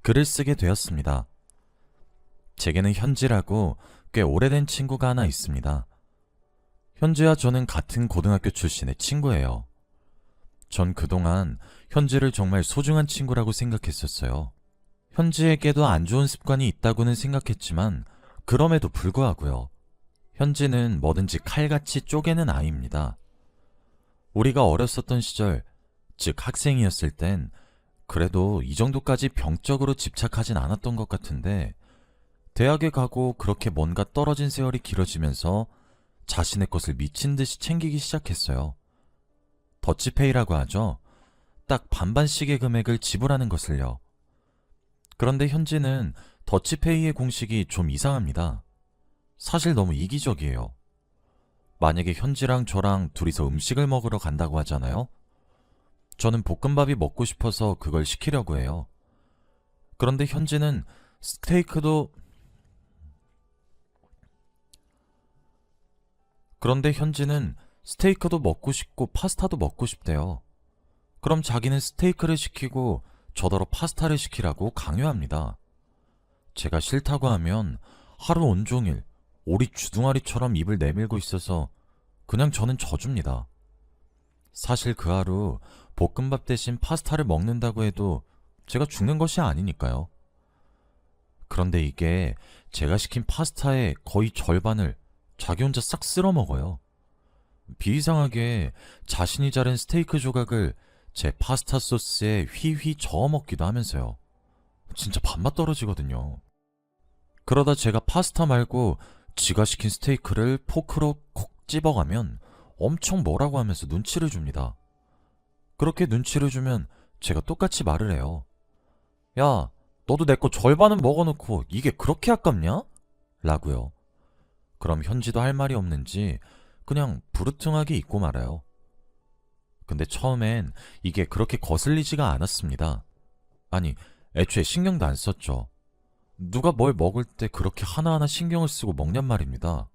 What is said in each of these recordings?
글을 쓰게 되었습니다. 제게는 현지라고 꽤 오래된 친구가 하나 있습니다. 현지와 저는 같은 고등학교 출신의 친구예요. 전 그동안 현지를 정말 소중한 친구라고 생각했었어요. 현지에게도 안 좋은 습관이 있다고는 생각했지만 그럼에도 불구하고요. 현지는 뭐든지 칼같이 쪼개는 아이입니다. 우리가 어렸었던 시절, 즉 학생이었을 땐 그래도 이 정도까지 병적으로 집착하진 않았던 것 같은데 대학에 가고 그렇게 뭔가 떨어진 세월이 길어지면서 자신의 것을 미친 듯이 챙기기 시작했어요. 더치페이라고 하죠. 딱 반반씩의 금액을 지불하는 것을요. 그런데 현지는 더치페이의 공식이 좀 이상합니다. 사실 너무 이기적이에요. 만약에 현지랑 저랑 둘이서 음식을 먹으러 간다고 하잖아요. 저는 볶음밥이 먹고 싶어서 그걸 시키려고 해요. 그런데 현지는 스테이크도 먹고 싶고 파스타도 먹고 싶대요. 그럼 자기는 스테이크를 시키고 저더러 파스타를 시키라고 강요합니다. 제가 싫다고 하면 하루 온종일 오리 주둥아리처럼 입을 내밀고 있어서 그냥 저는 져줍니다. 사실 그 하루 볶음밥 대신 파스타를 먹는다고 해도 제가 죽는 것이 아니니까요. 그런데 이게 제가 시킨 파스타의 거의 절반을 자기 혼자 싹 쓸어 먹어요. 비이상하게 자신이 자른 스테이크 조각을 제 파스타 소스에 휘휘 저어 먹기도 하면서요. 진짜 밥맛 떨어지거든요. 그러다 제가 파스타 말고 지가 시킨 스테이크를 포크로 콕 집어가면 엄청 뭐라고 하면서 눈치를 줍니다. 그렇게 눈치를 주면 제가 똑같이 말을 해요. 야, 너도 내 거 절반은 먹어놓고 이게 그렇게 아깝냐? 라고요. 그럼 현지도 할 말이 없는지 그냥 부르퉁하게 잊고 말아요. 근데 처음엔 이게 그렇게 거슬리지가 않았습니다. 아니, 애초에 신경도 안 썼죠. 누가 뭘 먹을 때 그렇게 하나하나 신경을 쓰고 먹냔 말입니다.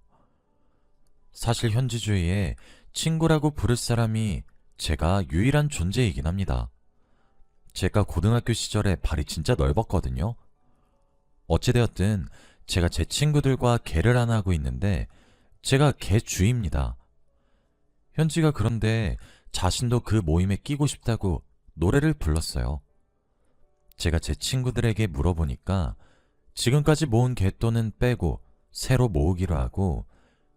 사실 현지 주위에 친구라고 부를 사람이 제가 유일한 존재이긴 합니다. 제가 고등학교 시절에 발이 진짜 넓었거든요. 어찌되었든 제가 제 친구들과 개를 하나 하고 있는데 제가 개 주입니다. 현지가 그런데 자신도 그 모임에 끼고 싶다고 노래를 불렀어요. 제가 제 친구들에게 물어보니까 지금까지 모은 갯돈은 빼고 새로 모으기로 하고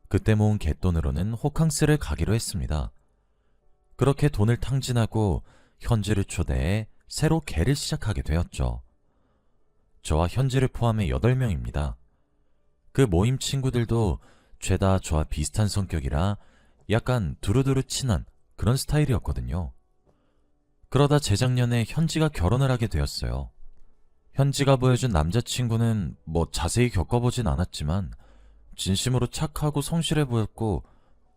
그때 모은 갯돈으로는 호캉스를 가기로 했습니다. 그렇게 돈을 탕진하고 현지를 초대해 새로 개를 시작하게 되었죠. 저와 현지를 포함해 8명입니다. 그 모임 친구들도 죄다 저와 비슷한 성격이라 약간 두루두루 친한 그런 스타일이었거든요. 그러다 재작년에 현지가 결혼을 하게 되었어요. 현지가 보여준 남자친구는 뭐 자세히 겪어보진 않았지만 진심으로 착하고 성실해 보였고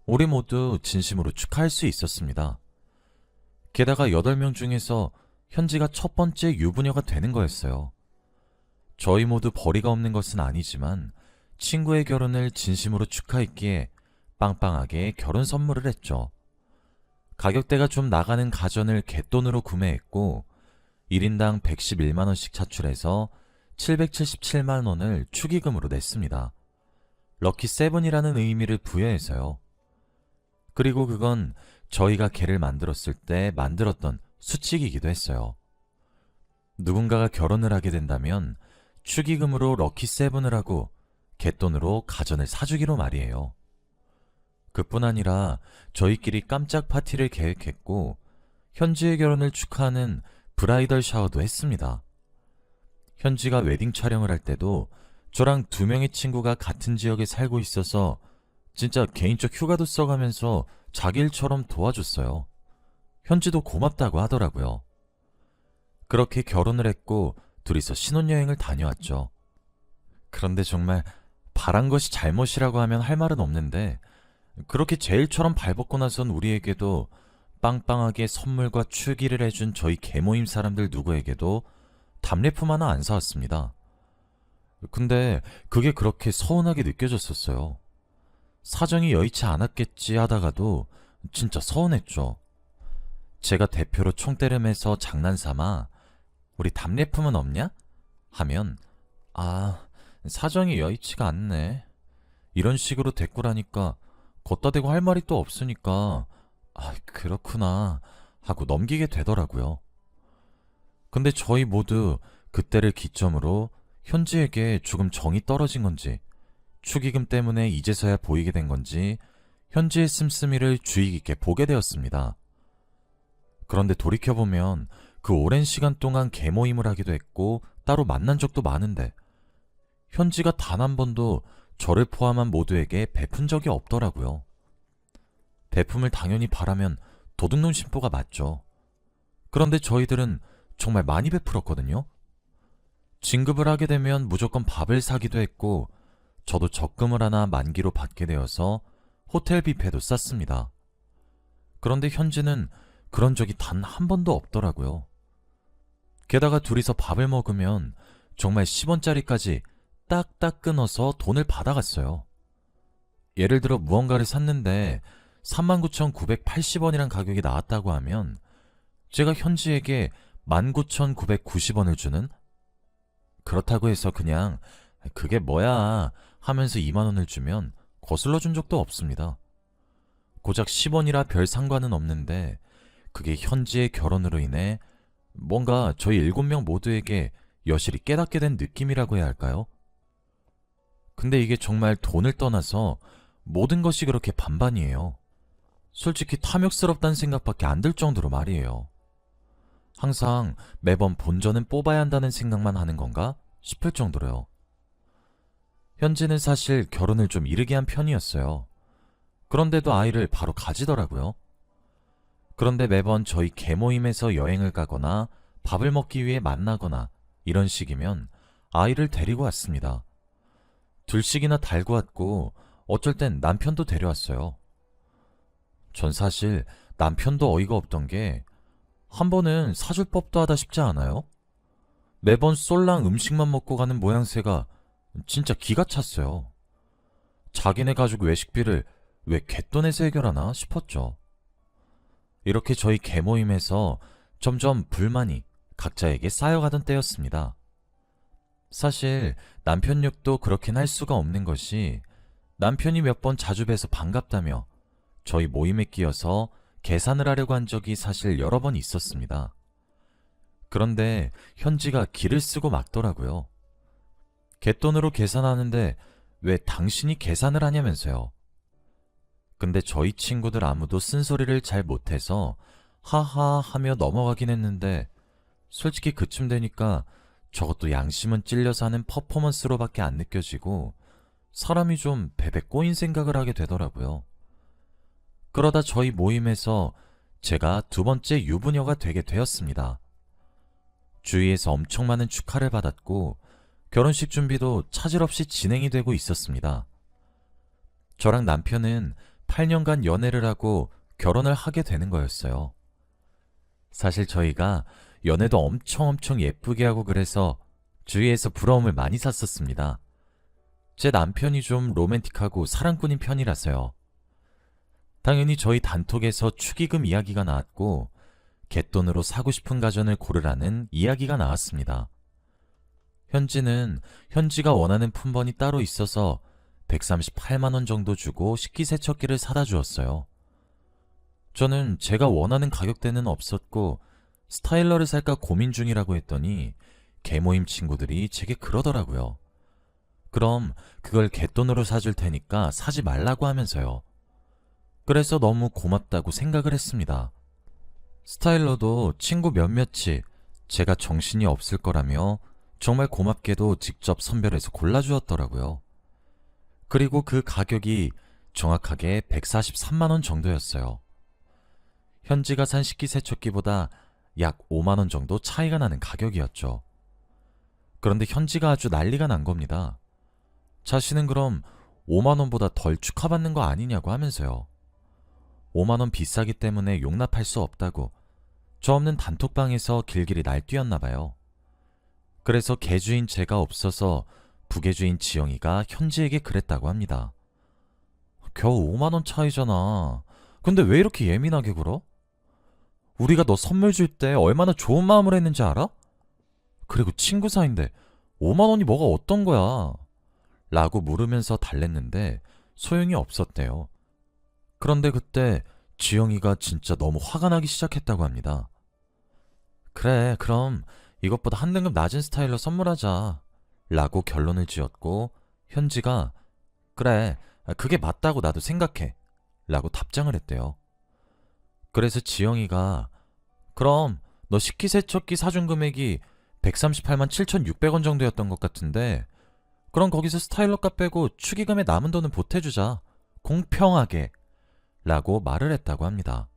우리 모두 진심으로 축하할 수 있었습니다. 게다가 8명 중에서 현지가 첫 번째 유부녀가 되는 거였어요. 저희 모두 벌이가 없는 것은 아니지만 친구의 결혼을 진심으로 축하했기에 빵빵하게 결혼 선물을 했죠. 가격대가 좀 나가는 가전을 갯돈으로 구매했고 1인당 111만원씩 차출해서 777만원을 축의금으로 냈습니다. 럭키 세븐이라는 의미를 부여해서요. 그리고 그건 저희가 개를 만들었을 때 만들었던 수칙이기도 했어요. 누군가가 결혼을 하게 된다면 축의금으로 럭키 세븐을 하고 갯돈으로 가전을 사주기로 말이에요. 그뿐 아니라 저희끼리 깜짝 파티를 계획했고 현지의 결혼을 축하하는 브라이덜 샤워도 했습니다. 현지가 웨딩 촬영을 할 때도 저랑 2명의 친구가 같은 지역에 살고 있어서 진짜 개인적 휴가도 써가면서 자기 일처럼 도와줬어요. 현지도 고맙다고 하더라고요. 그렇게 결혼을 했고 둘이서 신혼여행을 다녀왔죠. 그런데 정말 바란 것이 잘못이라고 하면 할 말은 없는데 그렇게 제일처럼 발벗고 나선 우리에게도 빵빵하게 선물과 축의를 해준 저희 개모임 사람들 누구에게도 답례품 하나 안 사왔습니다. 근데 그게 그렇게 서운하게 느껴졌었어요. 사정이 여의치 않았겠지 하다가도 진짜 서운했죠. 제가 대표로 총대름해서 장난삼아 우리 답례품은 없냐? 하면 아, 사정이 여의치가 않네. 이런 식으로 대꾸라니까 걷다 대고 할 말이 또 없으니까 그렇구나 하고 넘기게 되더라고요. 근데 저희 모두 그때를 기점으로 현지에게 조금 정이 떨어진 건지 축의금 때문에 이제서야 보이게 된 건지 현지의 씀씀이를 주의 깊게 보게 되었습니다. 그런데 돌이켜보면 그 오랜 시간 동안 개모임을 하기도 했고 따로 만난 적도 많은데 현지가 단 한 번도 저를 포함한 모두에게 베푼 적이 없더라고요. 베품을 당연히 바라면 도둑놈 심보가 맞죠. 그런데 저희들은 정말 많이 베풀었거든요. 진급을 하게 되면 무조건 밥을 사기도 했고 저도 적금을 하나 만기로 받게 되어서 호텔 뷔페도 쌌습니다. 그런데 현지는 그런 적이 단 한 번도 없더라고요. 게다가 둘이서 밥을 먹으면 정말 10원짜리까지 딱딱 끊어서 돈을 받아갔어요. 예를 들어 무언가를 샀는데 39,980원이란 가격이 나왔다고 하면 제가 현지에게 19,990원을 주는? 그렇다고 해서 그냥 그게 뭐야 하면서 2만 원을 주면 거슬러 준 적도 없습니다. 고작 10원이라 별 상관은 없는데 그게 현지의 결혼으로 인해 뭔가 저희 7명 모두에게 여실히 깨닫게 된 느낌이라고 해야 할까요? 근데 이게 정말 돈을 떠나서 모든 것이 그렇게 반반이에요. 솔직히 탐욕스럽다는 생각밖에 안 들 정도로 말이에요. 항상 매번 본전은 뽑아야 한다는 생각만 하는 건가 싶을 정도로요. 현지는 사실 결혼을 좀 이르게 한 편이었어요. 그런데도 아이를 바로 가지더라고요. 그런데 매번 저희 개모임에서 여행을 가거나 밥을 먹기 위해 만나거나 이런 식이면 아이를 데리고 왔습니다. 둘씩이나 달고 왔고 어쩔 땐 남편도 데려왔어요. 전 사실 남편도 어이가 없던 게 한 번은 사줄 법도 하다 싶지 않아요? 매번 쏠랑 음식만 먹고 가는 모양새가 진짜 기가 찼어요. 자기네 가족 외식비를 왜 갯돈에서 해결하나 싶었죠. 이렇게 저희 개모임에서 점점 불만이 각자에게 쌓여가던 때였습니다. 사실 남편 욕도 그렇긴 할 수가 없는 것이 남편이 몇 번 자주 뵈서 반갑다며 저희 모임에 끼어서 계산을 하려고 한 적이 사실 여러 번 있었습니다. 그런데 현지가 기를 쓰고 막더라고요. 갯돈으로 계산하는데 왜 당신이 계산을 하냐면서요. 근데 저희 친구들 아무도 쓴소리를 잘 못해서 하하 하며 넘어가긴 했는데 솔직히 그쯤 되니까 저것도 양심은 찔려서 하는 퍼포먼스로밖에 안 느껴지고 사람이 좀 베베 꼬인 생각을 하게 되더라고요. 그러다 저희 모임에서 제가 두 번째 유부녀가 되게 되었습니다. 주위에서 엄청 많은 축하를 받았고 결혼식 준비도 차질 없이 진행이 되고 있었습니다. 저랑 남편은 8년간 연애를 하고 결혼을 하게 되는 거였어요. 사실 저희가 연애도 엄청 예쁘게 하고 그래서 주위에서 부러움을 많이 샀었습니다. 제 남편이 좀 로맨틱하고 사랑꾼인 편이라서요. 당연히 저희 단톡에서 축의금 이야기가 나왔고 갯돈으로 사고 싶은 가전을 고르라는 이야기가 나왔습니다. 현지가 원하는 품번이 따로 있어서 138만 원 정도 주고 식기세척기를 사다 주었어요. 저는 제가 원하는 가격대는 없었고 스타일러를 살까 고민 중이라고 했더니 개모임 친구들이 제게 그러더라고요. 그럼 그걸 갯돈으로 사줄 테니까 사지 말라고 하면서요. 그래서 너무 고맙다고 생각을 했습니다. 스타일러도 친구 몇몇이 제가 정신이 없을 거라며 정말 고맙게도 직접 선별해서 골라주었더라고요. 그리고 그 가격이 정확하게 143만 원 정도였어요. 현지가 산 식기세척기보다 약 5만 원 정도 차이가 나는 가격이었죠. 그런데 현지가 아주 난리가 난 겁니다. 자신은 그럼 5만 원보다 덜 축하받는 거 아니냐고 하면서요. 5만 원 비싸기 때문에 용납할 수 없다고 저 없는 단톡방에서 길길이 날뛰었나 봐요. 그래서 개주인 제가 없어서 부개주인 지영이가 현지에게 그랬다고 합니다. 겨우 5만 원 차이잖아. 근데 왜 이렇게 예민하게 굴어? 우리가 너 선물 줄 때 얼마나 좋은 마음을 했는지 알아? 그리고 친구 사이인데 5만 원이 뭐가 어떤 거야? 라고 물으면서 달랬는데 소용이 없었대요. 그런데 그때 지영이가 진짜 너무 화가 나기 시작했다고 합니다. 그래, 그럼 이것보다 한 등급 낮은 스타일로 선물하자. 라고 결론을 지었고 현지가 그래, 그게 맞다고 나도 생각해. 라고 답장을 했대요. 그래서 지영이가 그럼 너 식기세척기 사준 금액이 138만 7,600원 정도였던 것 같은데 그럼 거기서 스타일러 값 빼고 축의금에 남은 돈은 보태주자. 공평하게. 라고 말을 했다고 합니다.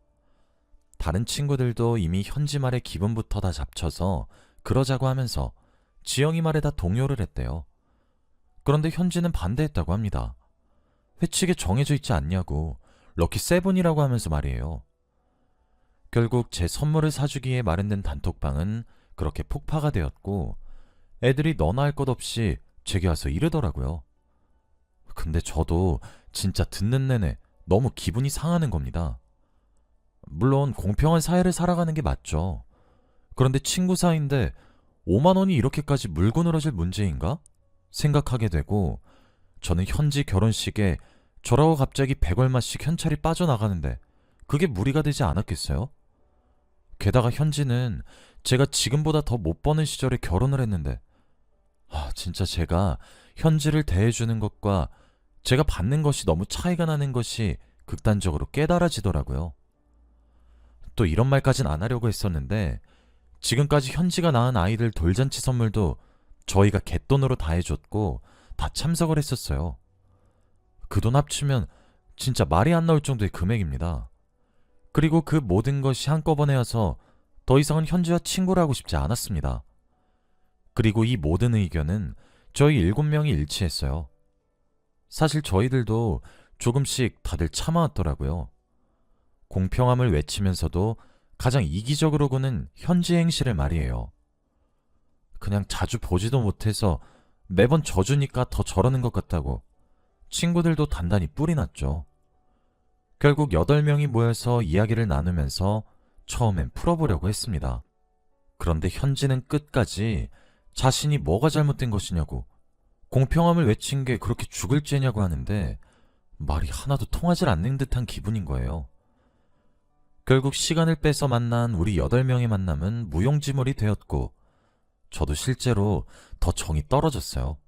다른 친구들도 이미 현지 말에 기분부터 다 잡쳐서 그러자고 하면서 지영이 말에 다 동요를 했대요. 그런데 현지는 반대했다고 합니다. 회칙에 정해져 있지 않냐고 럭키 세븐이라고 하면서 말이에요. 결국 제 선물을 사주기에 마련된 단톡방은 그렇게 폭파가 되었고 애들이 너나 할 것 없이 제게 와서 이러더라고요. 근데 저도 진짜 듣는 내내 너무 기분이 상하는 겁니다. 물론 공평한 사회를 살아가는 게 맞죠. 그런데 친구 사이인데 5만 원이 이렇게까지 물고 늘어질 문제인가? 생각하게 되고 저는 현지 결혼식에 저라고 갑자기 100얼마씩 현찰이 빠져나가는데 그게 무리가 되지 않았겠어요? 게다가 현지는 제가 지금보다 더 못 버는 시절에 결혼을 했는데 진짜 제가 현지를 대해주는 것과 제가 받는 것이 너무 차이가 나는 것이 극단적으로 깨달아지더라고요. 또 이런 말까진 안 하려고 했었는데 지금까지 현지가 낳은 아이들 돌잔치 선물도 저희가 갯돈으로 다 해줬고 다 참석을 했었어요. 그 돈 합치면 진짜 말이 안 나올 정도의 금액입니다. 그리고 그 모든 것이 한꺼번에 와서 더 이상은 현지와 친구를 하고 싶지 않았습니다. 그리고 이 모든 의견은 저희 7명이 일치했어요. 사실 저희들도 조금씩 다들 참아왔더라고요. 공평함을 외치면서도 가장 이기적으로 구는 현지 행실을 말이에요. 그냥 자주 보지도 못해서 매번 져주니까 더 저러는 것 같다고 친구들도 단단히 뿔이 났죠. 결국 8명이 모여서 이야기를 나누면서 처음엔 풀어보려고 했습니다. 그런데 현지는 끝까지 자신이 뭐가 잘못된 것이냐고 공평함을 외친 게 그렇게 죽을 죄냐고 하는데 말이 하나도 통하질 않는 듯한 기분인 거예요. 결국 시간을 빼서 만난 우리 8명의 만남은 무용지물이 되었고 저도 실제로 더 정이 떨어졌어요.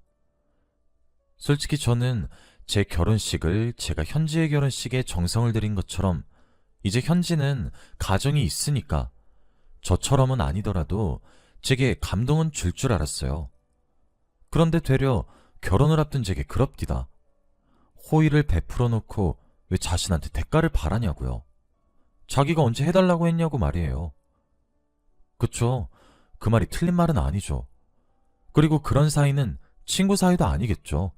솔직히 저는 제 결혼식을 제가 현지의 결혼식에 정성을 들인 것처럼 이제 현지는 가정이 있으니까 저처럼은 아니더라도 제게 감동은 줄 줄 알았어요. 그런데 되려 결혼을 앞둔 제게 그럽디다. 호의를 베풀어 놓고 왜 자신한테 대가를 바라냐고요. 자기가 언제 해달라고 했냐고 말이에요. 그쵸? 그 말이 틀린 말은 아니죠. 그리고 그런 사이는 친구 사이도 아니겠죠.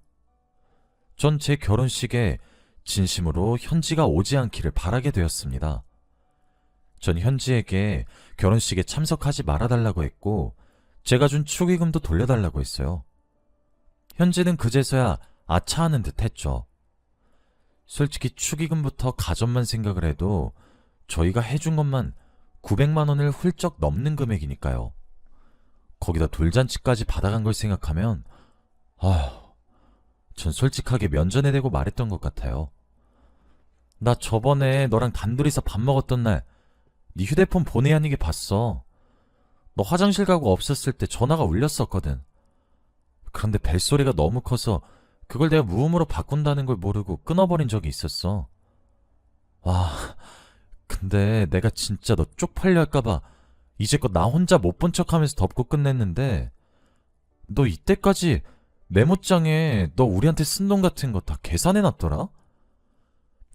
전 제 결혼식에 진심으로 현지가 오지 않기를 바라게 되었습니다. 전 현지에게 결혼식에 참석하지 말아달라고 했고 제가 준 축의금도 돌려달라고 했어요. 현지는 그제서야 아차하는 듯 했죠. 솔직히 축의금부터 가전만 생각을 해도 저희가 해준 것만 900만 원을 훌쩍 넘는 금액이니까요. 거기다 돌잔치까지 받아간 걸 생각하면 전 솔직하게 면전에 대고 말했던 것 같아요. 나 저번에 너랑 단둘이서 밥 먹었던 날 네 휴대폰 본의 아니게 봤어. 너 화장실 가고 없었을 때 전화가 울렸었거든. 그런데 벨소리가 너무 커서 그걸 내가 무음으로 바꾼다는 걸 모르고 끊어버린 적이 있었어. 근데 내가 진짜 너 쪽팔려 할까봐 이제껏 나 혼자 못 본 척하면서 덮고 끝냈는데 너 이때까지 메모장에 너 우리한테 쓴 돈 같은 거 다 계산해놨더라?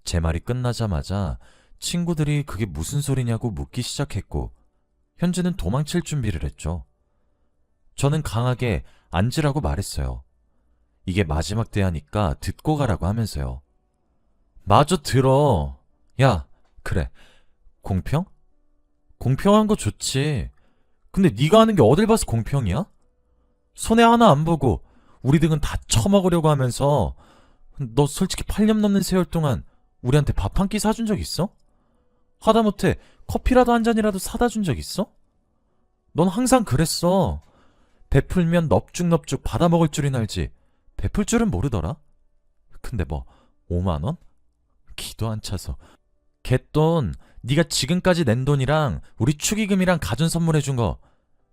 제 말이 끝나자마자 친구들이 그게 무슨 소리냐고 묻기 시작했고 현지는 도망칠 준비를 했죠. 저는 강하게 앉으라고 말했어요. 이게 마지막 대화니까 듣고 가라고 하면서요. 마저 들어. 야, 그래. 공평? 공평한 거 좋지. 근데 네가 하는 게 어딜 봐서 공평이야? 손해 하나 안 보고 우리 등은 다 처먹으려고 하면서 너 솔직히 8년 넘는 세월 동안 우리한테 밥 한 끼 사준 적 있어? 하다못해 커피라도 한 잔이라도 사다 준 적 있어? 넌 항상 그랬어. 베풀면 넙죽넙죽 받아먹을 줄이나 알지 베풀 줄은 모르더라. 근데 뭐 5만 원? 기도 안 차서. 갯돈 네가 지금까지 낸 돈이랑 우리 축의금이랑 가전 선물해준 거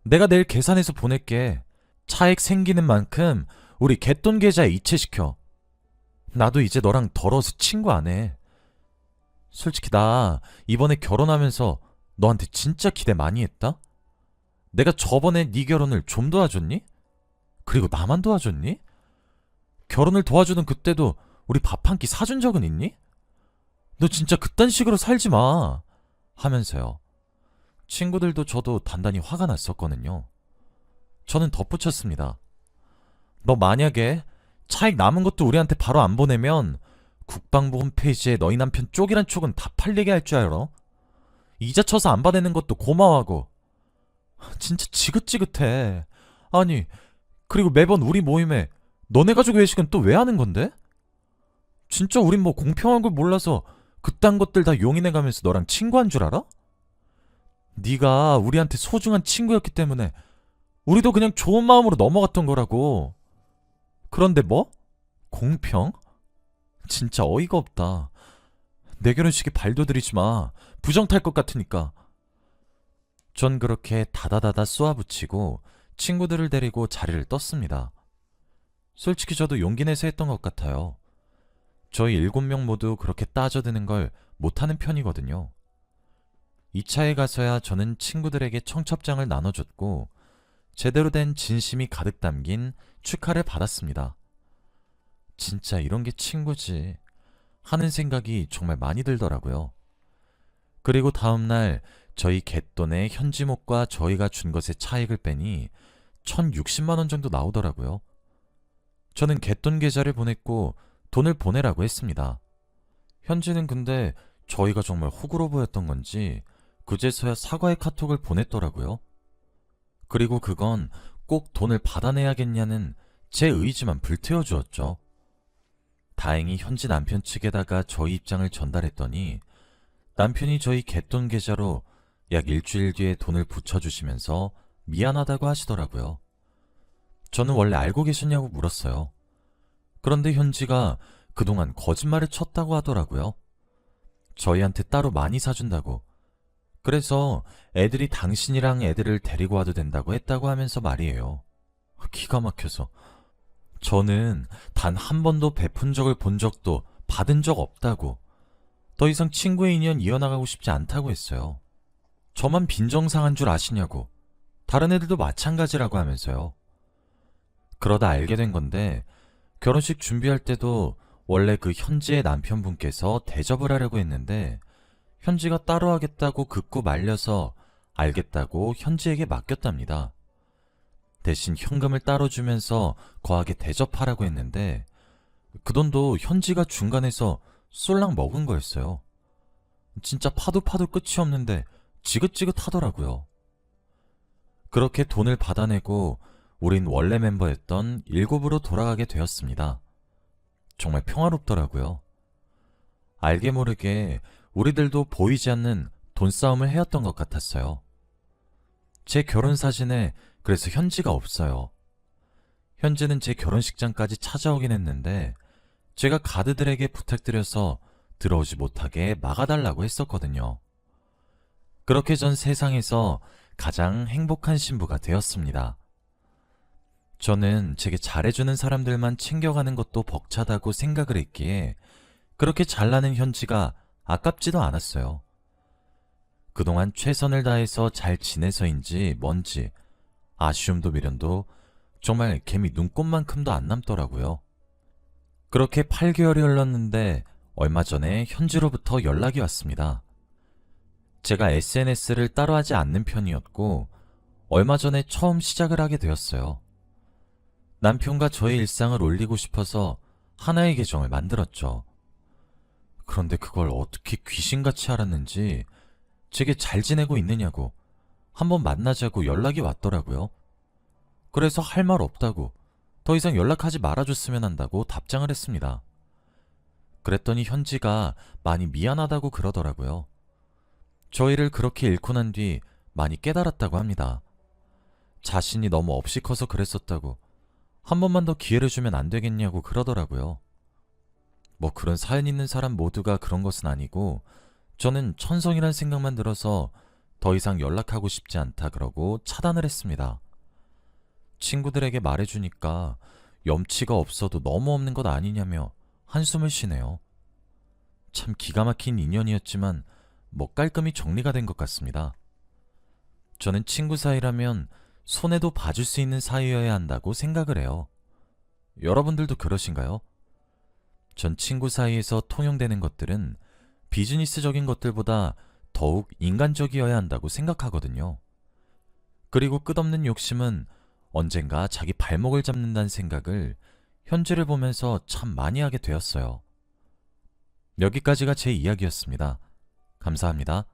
내가 내일 계산해서 보낼게. 차액 생기는 만큼 우리 갯돈 계좌에 이체시켜. 나도 이제 너랑 더러워서 친구 안 해. 솔직히 나 이번에 결혼하면서 너한테 진짜 기대 많이 했다? 내가 저번에 네 결혼을 좀 도와줬니? 그리고 나만 도와줬니? 결혼을 도와주던 그때도 우리 밥 한 끼 사준 적은 있니? 너 진짜 그딴 식으로 살지 마. 하면서요. 친구들도 저도 단단히 화가 났었거든요. 저는 덧붙였습니다. 너 만약에 차익 남은 것도 우리한테 바로 안 보내면 국방부 홈페이지에 너희 남편 쪽이란 쪽은 다 팔리게 할 줄 알아? 이자 쳐서 안 받는 것도 고마워하고. 진짜 지긋지긋해. 아니, 그리고 매번 우리 모임에 너네 가족 외식은 또 왜 하는 건데? 진짜 우린 뭐 공평한 걸 몰라서 그딴 것들 다 용인해가면서 너랑 친구한 줄 알아? 네가 우리한테 소중한 친구였기 때문에 우리도 그냥 좋은 마음으로 넘어갔던 거라고. 그런데 뭐? 공평? 진짜 어이가 없다. 내 결혼식에 발도 들이지 마. 부정 탈 것 같으니까. 전 그렇게 다다다다 쏘아붙이고 친구들을 데리고 자리를 떴습니다. 솔직히 저도 용기 내서 했던 것 같아요. 저희 7명 모두 그렇게 따져드는 걸 못하는 편이거든요. 2차에 가서야 저는 친구들에게 청첩장을 나눠줬고 제대로 된 진심이 가득 담긴 축하를 받았습니다. 진짜 이런 게 친구지 하는 생각이 정말 많이 들더라고요. 그리고 다음날 저희 갯돈에 현지목과 저희가 준 것의 차익을 빼니 1,060만 원 정도 나오더라고요. 저는 갯돈 계좌를 보냈고 돈을 보내라고 했습니다. 현지는 근데 저희가 정말 호구로 보였던 건지 그제서야 사과의 카톡을 보냈더라고요. 그리고 그건 꼭 돈을 받아내야겠냐는 제 의지만 불태워 주었죠. 다행히 현지 남편 측에다가 저희 입장을 전달했더니 남편이 저희 갯돈 계좌로 약 일주일 뒤에 돈을 붙여주시면서 미안하다고 하시더라고요. 저는 원래 알고 계셨냐고 물었어요. 그런데 현지가 그동안 거짓말을 쳤다고 하더라고요. 저희한테 따로 많이 사준다고. 그래서 애들이 당신이랑 애들을 데리고 와도 된다고 했다고 하면서 말이에요. 기가 막혀서. 저는 단 한 번도 베푼 적을 본 적도 받은 적 없다고. 더 이상 친구의 인연 이어나가고 싶지 않다고 했어요. 저만 빈정상한 줄 아시냐고. 다른 애들도 마찬가지라고 하면서요. 그러다 알게 된 건데 결혼식 준비할 때도 원래 그 현지의 남편분께서 대접을 하려고 했는데 현지가 따로 하겠다고 극구 말려서 알겠다고 현지에게 맡겼답니다. 대신 현금을 따로 주면서 거하게 대접하라고 했는데 그 돈도 현지가 중간에서 쏠랑 먹은 거였어요. 진짜 파도 끝이 없는데 지긋지긋하더라고요. 그렇게 돈을 받아내고 우린 원래 멤버였던 7으로 돌아가게 되었습니다. 정말 평화롭더라고요. 알게 모르게 우리들도 보이지 않는 돈싸움을 해왔던 것 같았어요. 제 결혼 사진에 그래서 현지가 없어요. 현지는 제 결혼식장까지 찾아오긴 했는데 제가 가드들에게 부탁드려서 들어오지 못하게 막아달라고 했었거든요. 그렇게 전 세상에서 가장 행복한 신부가 되었습니다. 저는 제게 잘해주는 사람들만 챙겨가는 것도 벅차다고 생각을 했기에 그렇게 잘나는 현지가 아깝지도 않았어요. 그동안 최선을 다해서 잘 지내서인지 뭔지 아쉬움도 미련도 정말 개미 눈곱만큼도 안 남더라고요. 그렇게 8개월이 흘렀는데 얼마 전에 현지로부터 연락이 왔습니다. 제가 SNS를 따로 하지 않는 편이었고 얼마 전에 처음 시작을 하게 되었어요. 남편과 저의 일상을 올리고 싶어서 하나의 계정을 만들었죠. 그런데 그걸 어떻게 귀신같이 알았는지 제게 잘 지내고 있느냐고 한번 만나자고 연락이 왔더라고요. 그래서 할 말 없다고 더 이상 연락하지 말아줬으면 한다고 답장을 했습니다. 그랬더니 현지가 많이 미안하다고 그러더라고요. 저희를 그렇게 잃고 난 뒤 많이 깨달았다고 합니다. 자신이 너무 없이 커서 그랬었다고, 한 번만 더 기회를 주면 안 되겠냐고 그러더라고요. 뭐 그런 사연 있는 사람 모두가 그런 것은 아니고, 저는 천성이란 생각만 들어서 더 이상 연락하고 싶지 않다 그러고 차단을 했습니다. 친구들에게 말해주니까 염치가 없어도 너무 없는 것 아니냐며 한숨을 쉬네요. 참 기가 막힌 인연이었지만 뭐 깔끔히 정리가 된 것 같습니다. 저는 친구 사이라면 손해도 봐줄 수 있는 사이여야 한다고 생각을 해요. 여러분들도 그러신가요? 전 친구 사이에서 통용되는 것들은 비즈니스적인 것들보다 더욱 인간적이어야 한다고 생각하거든요. 그리고 끝없는 욕심은 언젠가 자기 발목을 잡는다는 생각을 현재를 보면서 참 많이 하게 되었어요. 여기까지가 제 이야기였습니다. 감사합니다.